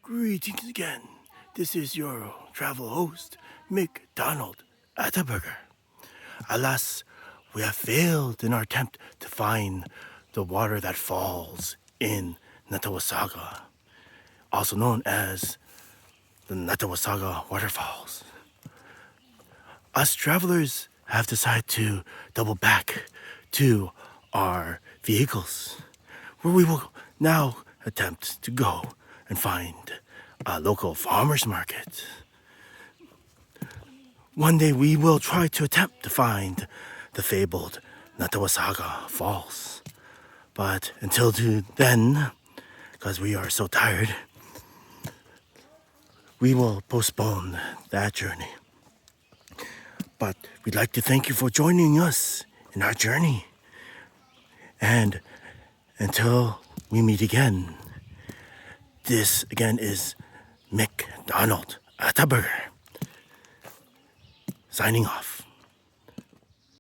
Greetings again. This is your travel host, Mick Donald Wataberger. Alas, we have failed in our attempt to find the water that falls in Nottawasaga, also known as the Nottawasaga Waterfalls. Us travelers have decided to double back to our vehicles, where we will now attempt to go and find a local farmer's market. One day we will try to attempt to find the fabled Nottawasaga Falls. But until then, because we are so tired, we will postpone that journey. But we'd like to thank you for joining us in our journey. And until we meet again, this again is Mick Donald Wataberger signing off.